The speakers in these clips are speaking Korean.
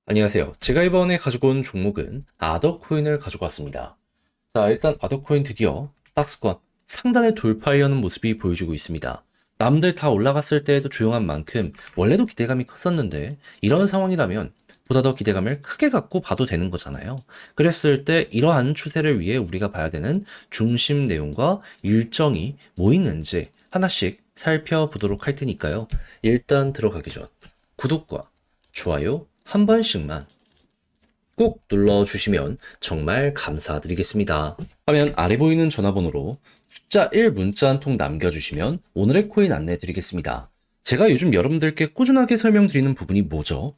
안녕하세요. 제가 이번에 가지고 온 종목은 아더코인을 가지고 왔습니다. 자, 일단 아더코인 드디어 박스권 상단을 돌파하려는 모습이 보여주고 있습니다. 남들 다 올라갔을 때에도 조용한 만큼 원래도 기대감이 컸었는데 이런 상황이라면 보다 더 기대감을 크게 갖고 봐도 되는 거잖아요. 그랬을 때 이러한 추세를 위해 우리가 봐야 되는 중심 내용과 일정이 뭐 있는지 하나씩 살펴보도록 할 테니까요. 일단 들어가기 전 구독과 좋아요 한 번씩만 꾹 눌러주시면 정말 감사드리겠습니다. 화면 아래 보이는 전화번호로 숫자 1 문자 한 통 남겨주시면 오늘의 코인 안내 드리겠습니다. 제가 요즘 여러분들께 꾸준하게 설명드리는 부분이 뭐죠?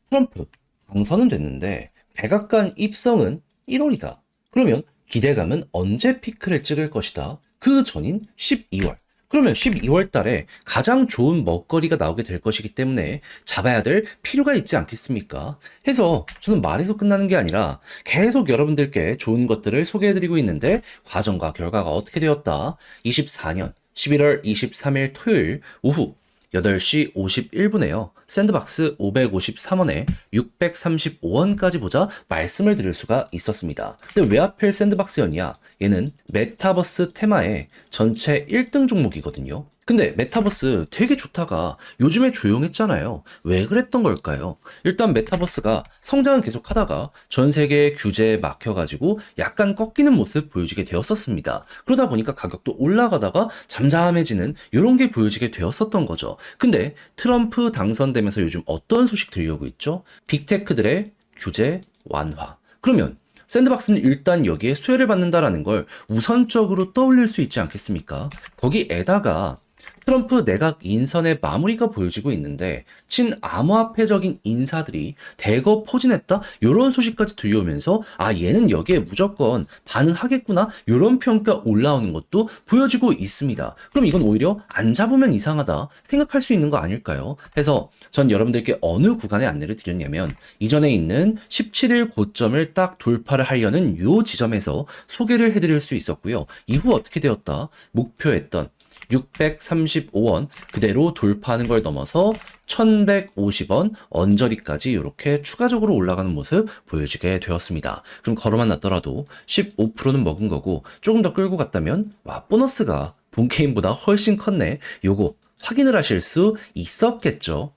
트럼프 당선은 됐는데 백악관 입성은 1월이다. 그러면 기대감은 언제 피크를 찍을 것이다? 그 전인 12월. 그러면 12월 달에 가장 좋은 먹거리가 나오게 될 것이기 때문에 잡아야 될 필요가 있지 않겠습니까? 해서 저는 말에서 끝나는 게 아니라 계속 여러분들께 좋은 것들을 소개해드리고 있는데 과정과 결과가 어떻게 되었다? 24년 11월 23일 토요일 오후 8시 51분에요. 샌드박스 553원에 635원까지 보자 말씀을 드릴 수가 있었습니다. 근데 왜 하필 샌드박스였냐? 얘는 메타버스 테마의 전체 1등 종목이거든요. 근데 메타버스 되게 좋다가 요즘에 조용했잖아요. 왜 그랬던 걸까요? 일단 메타버스가 성장은 계속 하다가 전 세계 규제에 막혀가지고 약간 꺾이는 모습 보여지게 되었었습니다. 그러다 보니까 가격도 올라가다가 잠잠해지는 이런 게 보여지게 되었었던 거죠. 근데 트럼프 당선되면서 요즘 어떤 소식 들려오고 있죠? 빅테크들의 규제 완화. 그러면 샌드박스는 일단 여기에 수혜를 받는다라는 걸 우선적으로 떠올릴 수 있지 않겠습니까? 거기에다가 트럼프 내각 인선의 마무리가 보여지고 있는데 친암호화폐적인 인사들이 대거 포진했다? 이런 소식까지 들려오면서 아 얘는 여기에 무조건 반응하겠구나 이런 평가 올라오는 것도 보여지고 있습니다. 그럼 이건 오히려 안 잡으면 이상하다 생각할 수 있는 거 아닐까요? 해서 전 여러분들께 어느 구간에 안내를 드렸냐면 이전에 있는 17일 고점을 딱 돌파를 하려는 요 지점에서 소개를 해드릴 수 있었고요. 이후 어떻게 되었다? 목표했던 635원 그대로 돌파하는 걸 넘어서 1150원 언저리까지 이렇게 추가적으로 올라가는 모습 보여지게 되었습니다. 그럼 걸어만 놨더라도 15%는 먹은 거고 조금 더 끌고 갔다면 와 보너스가 본 게임보다 훨씬 컸네. 요거 확인을 하실 수 있었겠죠.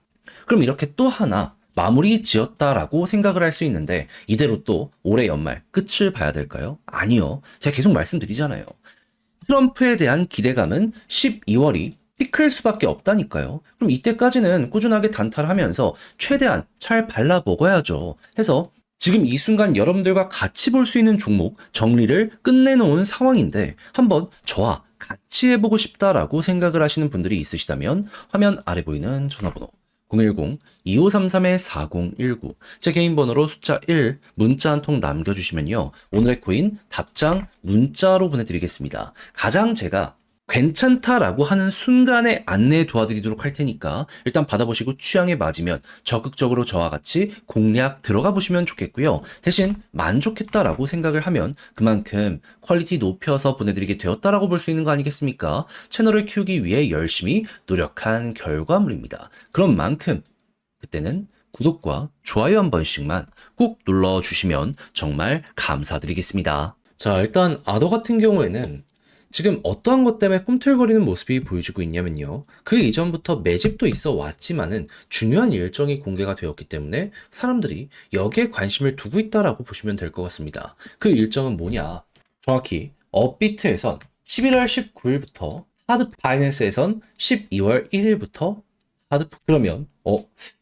그럼 이렇게 또 하나 마무리 지었다라고 생각을 할 수 있는데 이대로 또 올해 연말 끝을 봐야 될까요? 아니요. 제가 계속 말씀드리잖아요. 트럼프에 대한 기대감은 12월이 피클 수밖에 없다니까요. 그럼 이때까지는 꾸준하게 단타하면서 최대한 잘 발라 먹어야죠. 해서 지금 이 순간 여러분들과 같이 볼 수 있는 종목 정리를 끝내놓은 상황인데 한번 저와 같이 해보고 싶다라고 생각을 하시는 분들이 있으시다면 화면 아래 보이는 전화번호 010-2533-4019 제 개인 번호로 숫자 1 문자 한 통 남겨주시면요. 오늘의 코인 답장 문자로 보내드리겠습니다. 가장 제가 괜찮다라고 하는 순간에 안내 도와드리도록 할 테니까 일단 받아보시고 취향에 맞으면 적극적으로 저와 같이 공략 들어가 보시면 좋겠고요. 대신 만족했다라고 생각을 하면 그만큼 퀄리티 높여서 보내드리게 되었다라고 볼 수 있는 거 아니겠습니까? 채널을 키우기 위해 열심히 노력한 결과물입니다. 그런 만큼 그때는 구독과 좋아요 한 번씩만 꾹 눌러주시면 정말 감사드리겠습니다. 자, 일단 아더 같은 경우에는 지금 어떠한 것 때문에 꿈틀거리는 모습이 보여지고 있냐면요. 그 이전부터 매집도 있어 왔지만은 중요한 일정이 공개가 되었기 때문에 사람들이 여기에 관심을 두고 있다라고 보시면 될 것 같습니다. 그 일정은 뭐냐? 정확히 업비트에선 11월 19일부터 바이낸스에선 12월 1일부터 그러면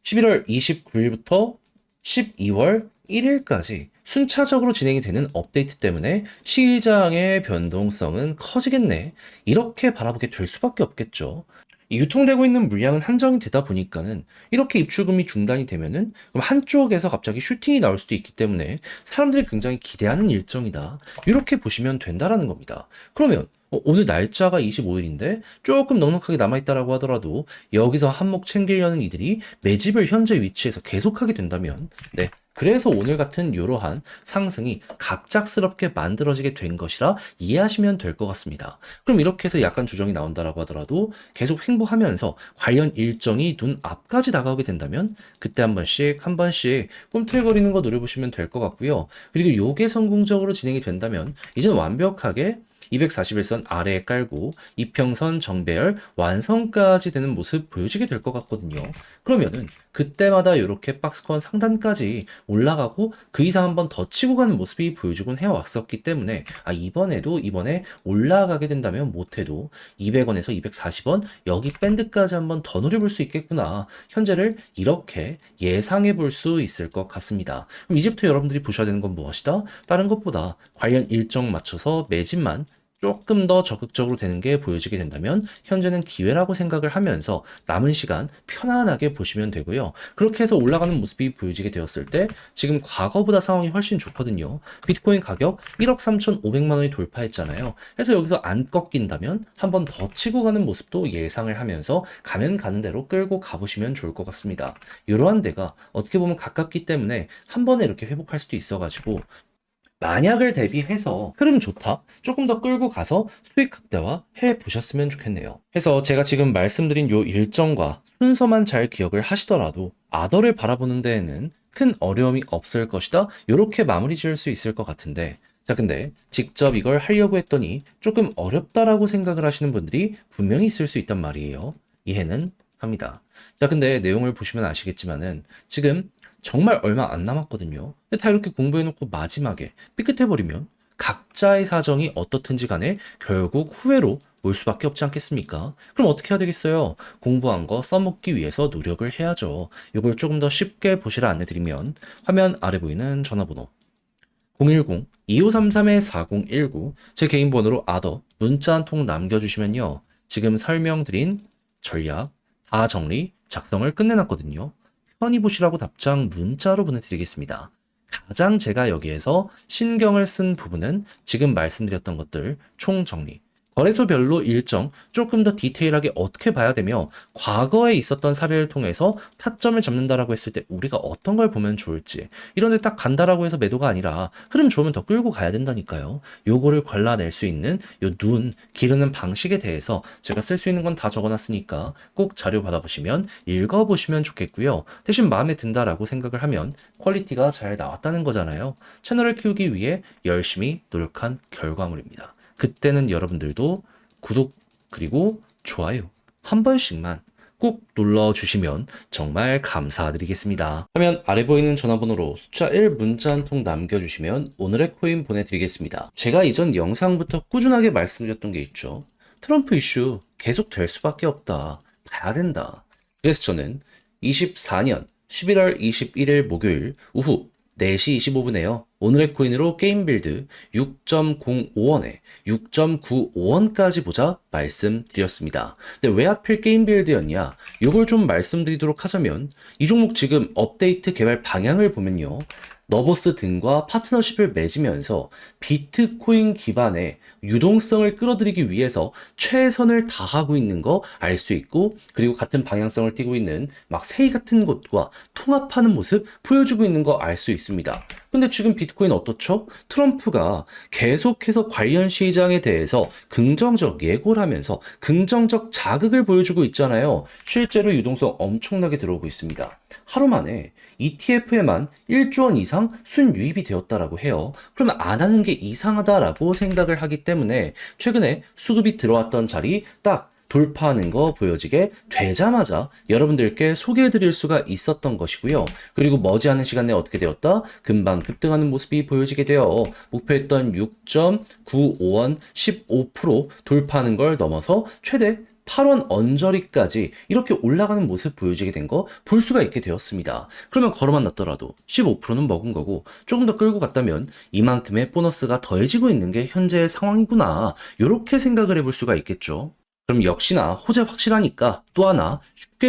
11월 29일부터 12월 1일까지 순차적으로 진행이 되는 업데이트 때문에 시장의 변동성은 커지겠네. 이렇게 바라보게 될 수밖에 없겠죠. 이 유통되고 있는 물량은 한정이 되다 보니까는 이렇게 입출금이 중단이 되면은 그럼 한쪽에서 갑자기 슈팅이 나올 수도 있기 때문에 사람들이 굉장히 기대하는 일정이다. 이렇게 보시면 된다라는 겁니다. 그러면 오늘 날짜가 25일인데 조금 넉넉하게 남아있다라고 하더라도 여기서 한몫 챙기려는 이들이 매집을 현재 위치에서 계속하게 된다면 네, 그래서 오늘 같은 이러한 상승이 갑작스럽게 만들어지게 된 것이라 이해하시면 될 것 같습니다. 그럼 이렇게 해서 약간 조정이 나온다라고 하더라도 계속 횡보하면서 관련 일정이 눈 앞까지 다가오게 된다면 그때 한 번씩 꿈틀거리는 거 노려보시면 될 것 같고요. 그리고 요게 성공적으로 진행이 된다면 이제는 완벽하게 241선 아래에 깔고 이평선 정배열 완성까지 되는 모습 보여지게 될 것 같거든요. 그러면은 그때마다 이렇게 박스권 상단까지 올라가고 그 이상 한번 더 치고 가는 모습이 보여주곤 해왔었기 때문에 이번에 올라가게 된다면 못해도 200원에서 240원 여기 밴드까지 한번 더 노려볼 수 있겠구나. 현재를 이렇게 예상해 볼 수 있을 것 같습니다. 그럼 이제부터 여러분들이 보셔야 되는 건 무엇이다? 다른 것보다 관련 일정 맞춰서 매집만 조금 더 적극적으로 되는 게 보여지게 된다면 현재는 기회라고 생각을 하면서 남은 시간 편안하게 보시면 되고요. 그렇게 해서 올라가는 모습이 보여지게 되었을 때 지금 과거보다 상황이 훨씬 좋거든요. 비트코인 가격 1억 3,500만 원이 돌파했잖아요. 그래서 여기서 안 꺾인다면 한 번 더 치고 가는 모습도 예상을 하면서 가면 가는 대로 끌고 가보시면 좋을 것 같습니다. 이러한 데가 어떻게 보면 가깝기 때문에 한 번에 이렇게 회복할 수도 있어가지고 만약을 대비해서 흐름 좋다, 조금 더 끌고 가서 수익 극대화 해 보셨으면 좋겠네요. 해서 제가 지금 말씀드린 요 일정과 순서만 잘 기억을 하시더라도 아더를 바라보는 데에는 큰 어려움이 없을 것이다. 이렇게 마무리 지을 수 있을 것 같은데, 자, 근데 직접 이걸 하려고 했더니 조금 어렵다라고 생각을 하시는 분들이 분명히 있을 수 있단 말이에요. 이해는 합니다. 자, 근데 내용을 보시면 아시겠지만은 지금 정말 얼마 안 남았거든요. 근데 다 이렇게 공부해놓고 마지막에 삐끗해버리면 각자의 사정이 어떻든지 간에 결국 후회로 올 수밖에 없지 않겠습니까? 그럼 어떻게 해야 되겠어요? 공부한 거 써먹기 위해서 노력을 해야죠. 이걸 조금 더 쉽게 보시라 안내드리면 화면 아래 보이는 전화번호 010-2533-4019 제 개인 번호로 아더 문자 한 통 남겨주시면요. 지금 설명드린 전략 다 정리 작성을 끝내놨거든요. 편히 보시라고 답장 문자로 보내드리겠습니다. 가장 제가 여기에서 신경을 쓴 부분은 지금 말씀드렸던 것들 총정리. 거래소별로 일정 조금 더 디테일하게 어떻게 봐야 되며 과거에 있었던 사례를 통해서 타점을 잡는다라고 했을 때 우리가 어떤 걸 보면 좋을지 이런 데 딱 간다라고 해서 매도가 아니라 흐름 좋으면 더 끌고 가야 된다니까요. 요거를 골라낼 수 있는 요 눈 기르는 방식에 대해서 제가 쓸 수 있는 건 다 적어놨으니까 꼭 자료 받아보시면 읽어보시면 좋겠고요. 대신 마음에 든다라고 생각을 하면 퀄리티가 잘 나왔다는 거잖아요. 채널을 키우기 위해 열심히 노력한 결과물입니다. 그때는 여러분들도 구독 그리고 좋아요 한 번씩만 꼭 눌러주시면 정말 감사드리겠습니다. 화면 아래 보이는 전화번호로 숫자 1 문자 한 통 남겨주시면 오늘의 코인 보내드리겠습니다. 제가 이전 영상부터 꾸준하게 말씀드렸던 게 있죠. 트럼프 이슈 계속 될 수밖에 없다. 봐야 된다. 그래서 저는 24년 11월 21일 목요일 오후 4시 25분에요. 오늘의 코인으로 게임 빌드 6.05원에 6.95원까지 보자 말씀드렸습니다. 근데 왜 하필 게임 빌드였냐? 이걸 좀 말씀드리도록 하자면 이 종목 지금 업데이트 개발 방향을 보면요. 너버스 등과 파트너십을 맺으면서 비트코인 기반의 유동성을 끌어들이기 위해서 최선을 다하고 있는 거 알 수 있고 그리고 같은 방향성을 띠고 있는 막 세이 같은 곳과 통합하는 모습 보여주고 있는 거 알 수 있습니다. 근데 지금 비트코인 어떻죠? 트럼프가 계속해서 관련 시장에 대해서 긍정적 예고를 하면서 긍정적 자극을 보여주고 있잖아요. 실제로 유동성 엄청나게 들어오고 있습니다. 하루 만에 ETF에만 1조 원 이상 순유입이 되었다라고 해요. 그러면 안 하는 게 이상하다라고 생각을 하기 때문에 최근에 수급이 들어왔던 자리 딱 돌파하는 거 보여지게 되자마자 여러분들께 소개해 드릴 수가 있었던 것이고요. 그리고 머지않은 시간 내에 어떻게 되었다? 금방 급등하는 모습이 보여지게 되어 목표했던 6.95원 15% 돌파하는 걸 넘어서 최대 8원 언저리까지 이렇게 올라가는 모습 보여지게 된 거 볼 수가 있게 되었습니다. 그러면 걸어만 놨더라도 15%는 먹은 거고 조금 더 끌고 갔다면 이만큼의 보너스가 더해지고 있는 게 현재의 상황이구나. 이렇게 생각을 해볼 수가 있겠죠. 그럼 역시나 호재 확실하니까 또 하나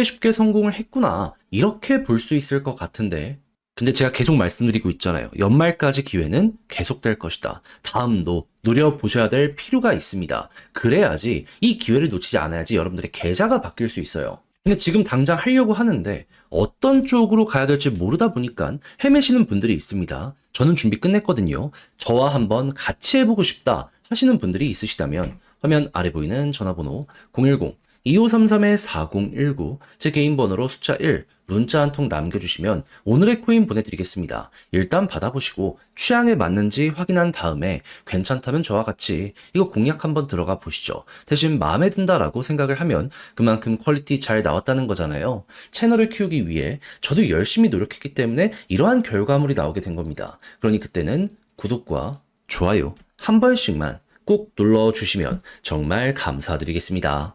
쉽게 성공을 했구나. 이렇게 볼 수 있을 것 같은데 근데 제가 계속 말씀드리고 있잖아요. 연말까지 기회는 계속될 것이다. 다음도 노려보셔야 될 필요가 있습니다. 그래야지 이 기회를 놓치지 않아야지 여러분들의 계좌가 바뀔 수 있어요. 근데 지금 당장 하려고 하는데 어떤 쪽으로 가야 될지 모르다 보니까 헤매시는 분들이 있습니다. 저는 준비 끝냈거든요. 저와 한번 같이 해보고 싶다 하시는 분들이 있으시다면 화면 아래 보이는 전화번호 010-2533-4019 제 개인 번호로 숫자 1 문자 한 통 남겨주시면 오늘의 코인 보내드리겠습니다. 일단 받아보시고 취향에 맞는지 확인한 다음에 괜찮다면 저와 같이 이거 공략 한번 들어가 보시죠. 대신 마음에 든다라고 생각을 하면 그만큼 퀄리티 잘 나왔다는 거잖아요. 채널을 키우기 위해 저도 열심히 노력했기 때문에 이러한 결과물이 나오게 된 겁니다. 그러니 그때는 구독과 좋아요 한 번씩만 꼭 눌러주시면 정말 감사드리겠습니다.